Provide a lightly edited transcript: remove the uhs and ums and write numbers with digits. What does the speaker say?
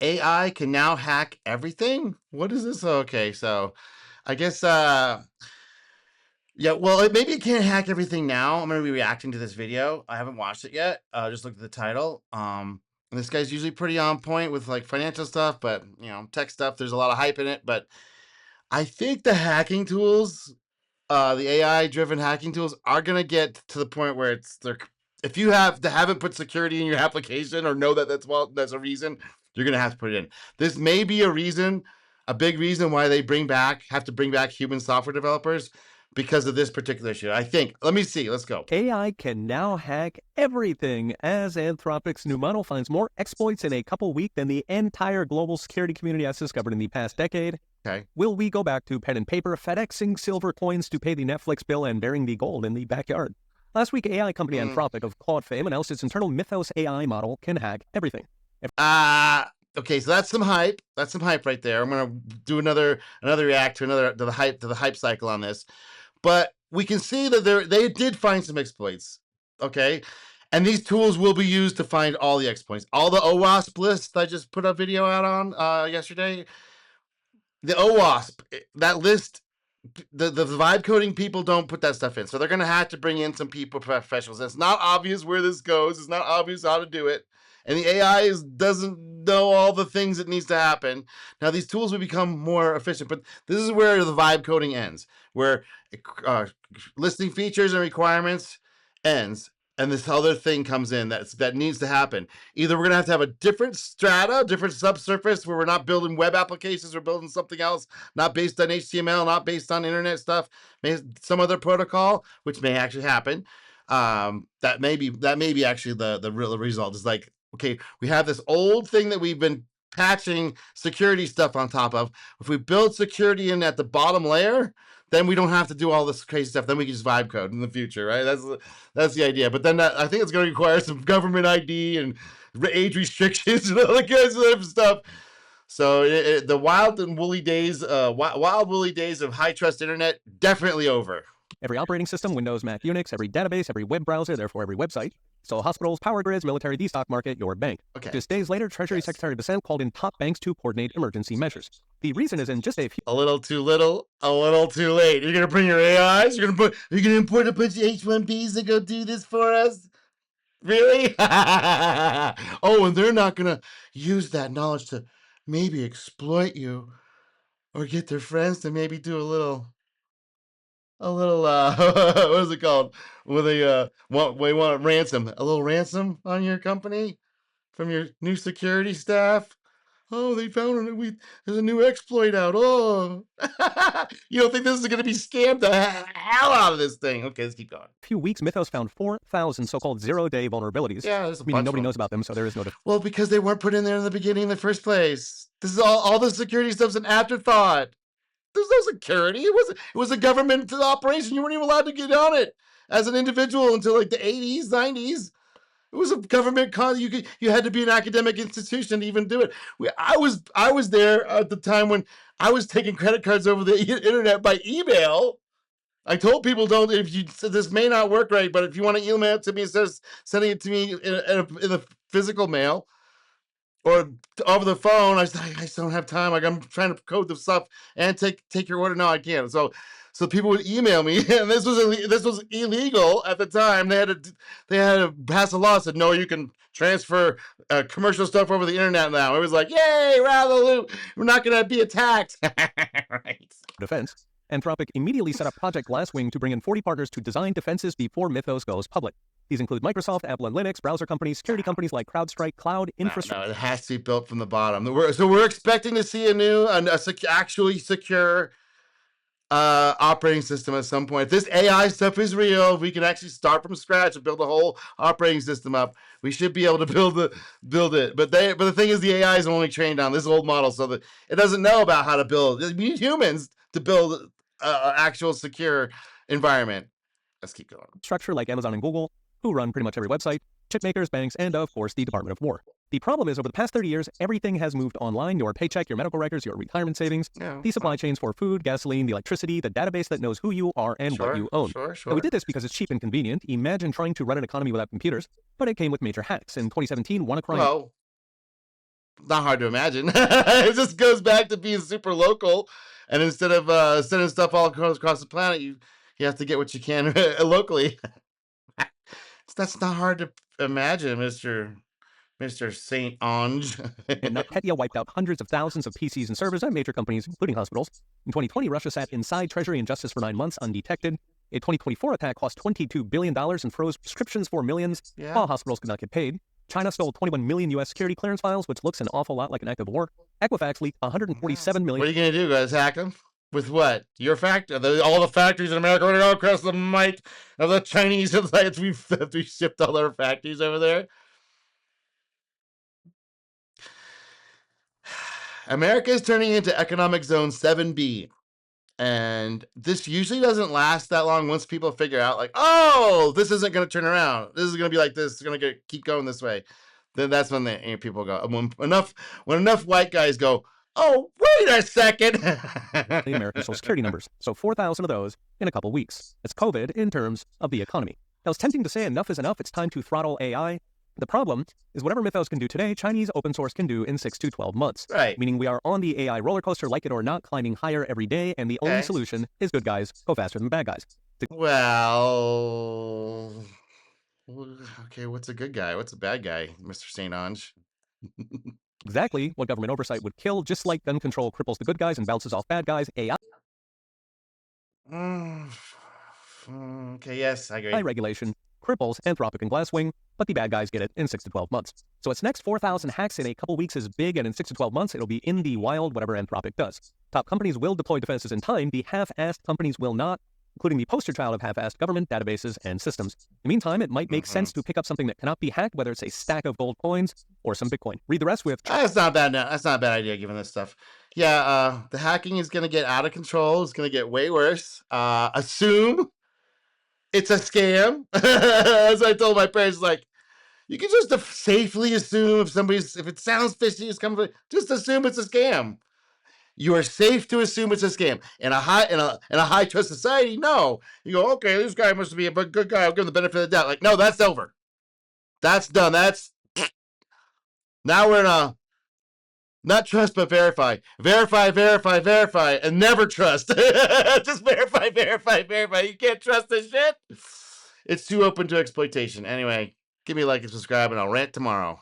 AI can now hack everything. What is this? Okay, so I guess yeah, well, maybe it can't hack everything now. I'm gonna be reacting to this video. I haven't watched it yet. Just looked at the title. And this guy's usually pretty on point with like financial stuff, but tech stuff. There's a lot of hype in it. But I think the hacking tools, the AI-driven hacking tools, are gonna get to the point where if you haven't put security in your application or know that that's a reason, you're gonna have to put it in. This may be a big reason why they have to bring back human software developers because of this particular issue. I think. Let me see. Let's go. AI can now hack everything as Anthropic's new model finds more exploits in a couple weeks than the entire global security community has discovered in the past decade. Okay. Will we go back to pen and paper, FedExing silver coins to pay the Netflix bill and burying the gold in the backyard? Last week, AI company Anthropic of Claude fame announced its internal Mythos AI model can hack everything. Okay, so that's some hype. That's some hype right there. I'm gonna do another react to the hype cycle on this. But we can see that they did find some exploits. Okay. And these tools will be used to find all the exploits. All the OWASP lists I just put a video out on yesterday. The OWASP, that list, the vibe coding people don't put that stuff in. So they're going to have to bring in some people, professionals. It's not obvious where this goes. It's not obvious how to do it. And the AI doesn't know all the things that needs to happen. Now, these tools will become more efficient, but this is where the vibe coding ends, where listing features and requirements ends, and this other thing comes in that needs to happen. Either we're going to have a different strata, different subsurface, where we're not building web applications, we're building something else, not based on HTML, not based on internet stuff, some other protocol, which may actually happen. That may be actually the real result. Is like, okay, we have this old thing that we've been patching security stuff on top of. If we build security in at the bottom layer, then we don't have to do all this crazy stuff. Then we can just vibe code in the future, right? That's the idea. But then I think it's going to require some government ID and age restrictions and all that kinds of stuff. So the wild woolly days of high trust internet definitely over. Every operating system, Windows, Mac, Unix, every database, every web browser, therefore every website. So hospitals, power grids, military, the stock market, your bank. Okay. Just days later, Treasury Secretary Bessent called in top banks to coordinate emergency measures. The reason is in just a few... A little too little, a little too late. You're going to bring your AIs? You're going to import a bunch of H-1Bs to go do this for us? Really? Oh, and they're not going to use that knowledge to maybe exploit you or get their friends to maybe do a little what is it called? When they want a ransom, a little ransom on your company from your new security staff. Oh, they found there's a new exploit out. Oh, you don't think this is going to be scammed the hell out of this thing? Okay, let's keep going. Few weeks, Mythos found 4,000 so-called zero-day vulnerabilities. Yeah, there's a meaning bunch nobody of them. knows about them, so there is no... Well, because they weren't put in there in the beginning in the first place. This is all the security stuff's an afterthought. There's no security. It was a government operation. You weren't even allowed to get on it as an individual until like the 80s, 90s. It was a government you had to be an academic institution to even do it. I was there at the time when I was taking credit cards over the internet by email. I told people this may not work right, but if you want to email it to me instead of sending it to me in the physical mail or over the phone, I just don't have time. Like, I'm trying to code the stuff and take your order. No, I can't. So people would email me, and this was illegal at the time. They had to pass a law that said, no, you can transfer commercial stuff over the internet now. It was like, yay, we're out of the loop. We're not going to be attacked. Right. Defense. Anthropic immediately set up Project Glasswing to bring in 40 partners to design defenses before Mythos goes public. These include Microsoft, Apple and Linux, browser companies, security companies like CrowdStrike, cloud infrastructure. No, it has to be built from the bottom. So we're expecting to see actually secure operating system at some point. If this AI stuff is real, if we can actually start from scratch and build a whole operating system up, we should be able to build it. But the thing is, the AI is only trained on this old model, so that it doesn't know about how to build. We need humans to build an actual secure environment. Let's keep going. Structure like Amazon and Google, who run pretty much every website, chip makers, banks, and of course the Department of War. The problem is, over the past 30 years, everything has moved online. Your paycheck, your medical records, your retirement savings, the supply chains for food, gasoline, the electricity, the database that knows who you are and what you own. Sure. And we did this because it's cheap and convenient. Imagine trying to run an economy without computers, but it came with major hacks. In 2017, WannaCry... Well, not hard to imagine. It just goes back to being super local, and instead of sending stuff all across the planet, you have to get what you can locally. That's not hard to imagine, Mr. Saint Ange. And NotPetya wiped out hundreds of thousands of PCs and servers at major companies, including hospitals. In 2020, Russia sat inside Treasury and Justice for 9 months undetected. A 2024 attack cost $22 billion and froze prescriptions for millions, while hospitals could not get paid. China stole 21 million U.S. security clearance files, which looks an awful lot like an act of war. Equifax leaked 147 million. What are you going to do, guys? Hack them? With what? Your factory? All the factories in America are going to go across the might of the Chinese. We shipped all our factories over there. America is turning into economic zone 7B. And this usually doesn't last that long once people figure out, like, oh, this isn't going to turn around. This is going to be like this. It's going to keep going this way. Then that's when people go. When enough white guys go, oh, wait a second. The American Social Security numbers. So 4,000 of those in a couple weeks. It's COVID in terms of the economy. Now, it's tempting to say enough is enough. It's time to throttle AI. The problem is whatever Mythos can do today, Chinese open source can do in 6 to 12 months. Right. Meaning we are on the AI roller coaster, like it or not, climbing higher every day, and the only solution is good guys go faster than bad guys. Well, okay, what's a good guy? What's a bad guy, Mr. St. Ange? Exactly what government oversight would kill, just like gun control cripples the good guys and bounces off bad guys, AI. Okay, yes, I agree. High regulation cripples Anthropic and Glasswing, but the bad guys get it in 6 to 12 months. So its next 4,000 hacks in a couple weeks is big, and in 6 to 12 months, it'll be in the wild, whatever Anthropic does. Top companies will deploy defenses in time. The half-assed companies will not, including the poster child of half-assed government databases and systems. In the meantime, it might make sense to pick up something that cannot be hacked, whether it's a stack of gold coins or some Bitcoin. Read the rest with... That's not bad. That's not a bad idea, given this stuff. Yeah, the hacking is going to get out of control. It's going to get way worse. Assume it's a scam. As I told my parents, like, you can just safely assume if it sounds fishy, just assume it's a scam. You are safe to assume it's a scam. In a high trust society, no. You go, okay, this guy must be a good guy. I'll give him the benefit of the doubt. Like, no, that's over. That's done. Now we're in a not trust but verify. Verify, and never trust. Just verify. You can't trust this shit. It's too open to exploitation. Anyway, give me a like and subscribe, and I'll rant tomorrow.